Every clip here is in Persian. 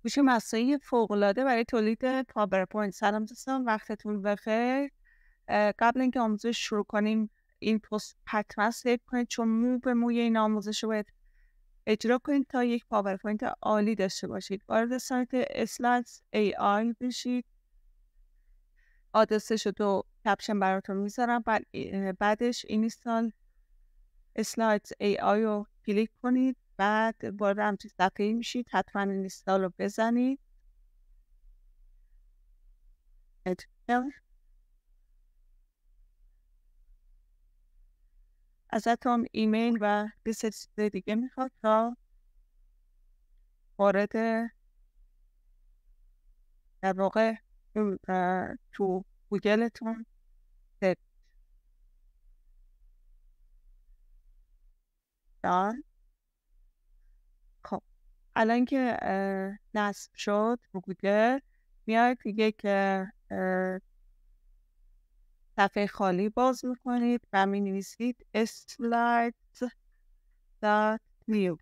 هوش مصنوعی فوق‌العاده برای تولید پاورپوینت. سلام دوستان، وقتتون بخیر. قبل اینکه آموزش شروع کنیم این پست حتما سیو کنید، چون مو به موی این آموزش رو باید اجرا کنید تا یک پاورپوینت عالی داشته باشید. وارد سایت اسلایدز AI بشید. آدرسش رو تو کپشن براتون میذارم. بعدش اینستال اسلایدز AI رو کلیک کنید. بعد وارد همچین صفحه‌ای میشید. حتما اینستال رو بزنید. ازتون ایمیل و یه سری چیز دیگه میخواد تا وارد در واقع تو گوگلتون سرچ دار. خب الان که نصب شد رو گوگل، میاید یک صفحه خالی باز میکنید و می نویسید slides.new.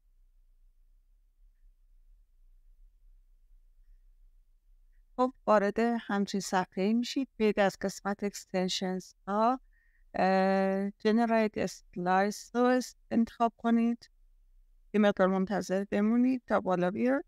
خب وارد همچین صفحه میشید. بیاید از قسمت اکستنشنز ها generate slides رو انتخاب کنید. یه مقدار منتظر بمونید تا بالا بیاد.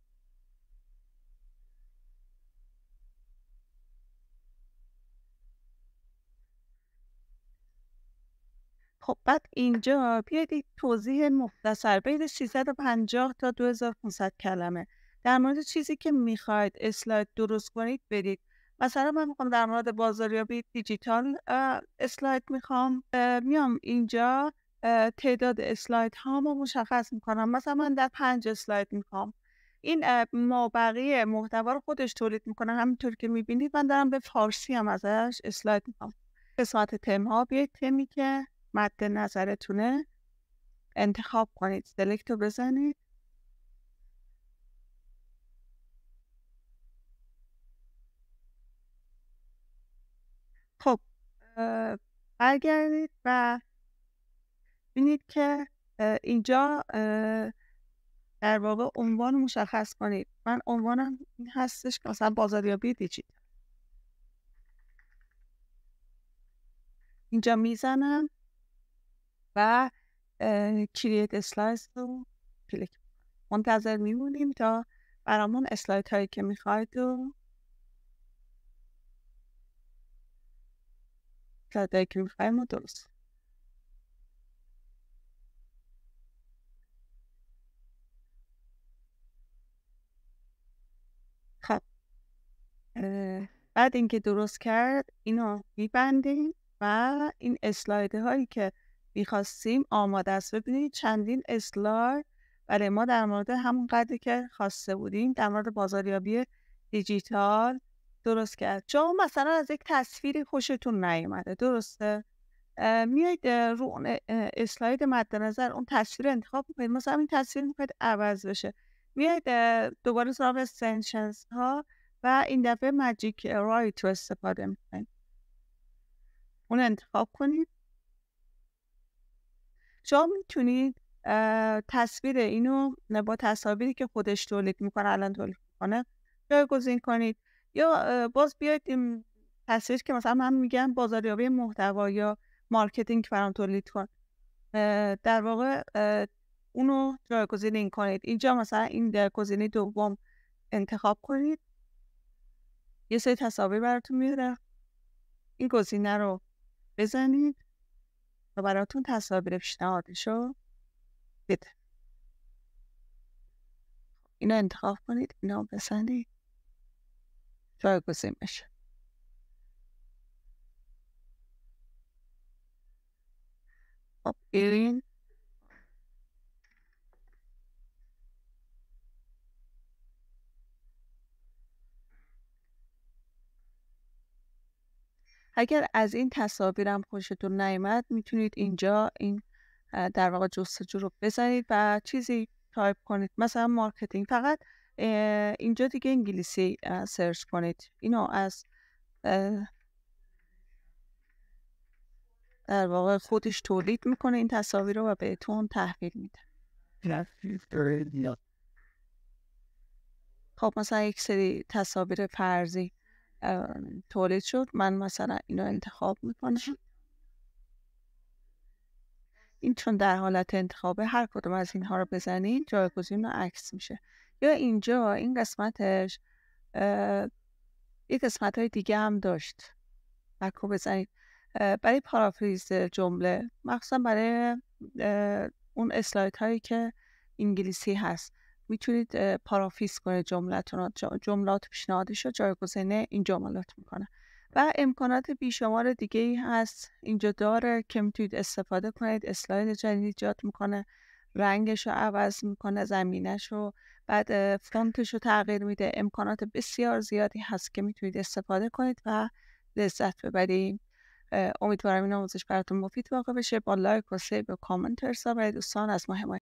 خب بعد اینجا بیاید یک توضیح مختصر بین 350 تا 2500 کلمه در مورد چیزی که میخواید اسلاید درست کنید بدید. مثلا من میخوام در مورد بازاریابی دیجیتال اسلاید میام اینجا تعداد اسلاید هامو مشخص میکنم. مثلا من در 5 اسلاید میخوام. این مابقی محتوا رو خودش تولید میکنه. همینطور که میبینید من دارم به فارسی هم ازش اسلاید میخوام. قسمت تم ها، بیاید تمی که مد نظرتونه انتخاب کنید، سلکت رو بزنید. خب برگردید و ببینید که اینجا در واقع عنوان مشخص کنید. من عنوانم این هستش که مثلا بازاریابی دیجیتال. اینجا میزنم و کرییت اسلایدز رو کلیک. منتظر میمونیم تا برامون اسلاید هایی که میخواید رو اسلاید که میخوایم رو درست. خب بعد اینکه درست کرد اینو میبندیم و این اسلاید هایی که میخواستیم آماده است. ببینید چندین اسلاید برای ما در مورد همون قدری که خواسته بودیم در مورد بازاریابی دیجیتال درست کرد. چون مثلا از یک تصویری خوشتون نیومده، درسته؟ میایید رو اون اسلاید مد نظر اون تصویر انتخاب میکنید. مثلا این تصویر میخواید عوض بشه، میایید دوباره سراغ اکستنشنز ها و این دفعه ماجیک رایت رو استفاده میکنید. اون انتخاب کنید. شما میتونید تصویر اینو با تصاویری که خودش تولید میکنه الان تولید میکنه جایگزین کنید، یا باز بیاید این تصویر که مثلا من میگم بازاریابی محتوا یا مارکتینگ برام تولید کن، در واقع اونو جایگزین کنید. اینجا مثلا این در گزینه دوم انتخاب کنید. یه سری تصاویر براتون میاره، این گزینه رو بزنید و براتون تصاویر پیشنهادشو بده. اینو انتخاب کنید، اینو بزنید جایگزین بشه. خب این اگر از این تصاویرم خوشتون نیامد میتونید اینجا این در واقع جستجو رو بزنید و چیزی تایپ کنید، مثلا مارکتینگ. فقط اینجا دیگه انگلیسی سرچ کنید. اینو از در واقع خودش تولید میکنه این تصاویر رو و بهتون تحویل میده. خب مثلا یک سری تصاویر فرضی تولید شد، من مثلا اینو انتخاب میکنم. این چون در حالت انتخابه، هر کدوم از اینها رو بزنید جایگزین و عکس میشه. یا اینجا این قسمتش یک قسمت های دیگه هم داشت، بکو بزنید برای پارافریز جمله، مخصوصا برای اون اسلاید هایی که انگلیسی هست میتونید پارافریز کنید جملات پیشنهادیش رو جایگزین این جملات میکنه. و امکانات بیشمار دیگه ای هست اینجا داره که میتونید استفاده کنید. اسلاید جدید ایجاد میکنه، رنگش رو عوض میکنه، زمینش رو، بعد فونتش رو تغییر میده. امکانات بسیار زیادی هست که میتونید استفاده کنید و لذت ببرید. امیدوارم این آموزش براتون مفید واقع بشه. با لایک و سیو و کامنت ارسال برای دوستان از ما حمایت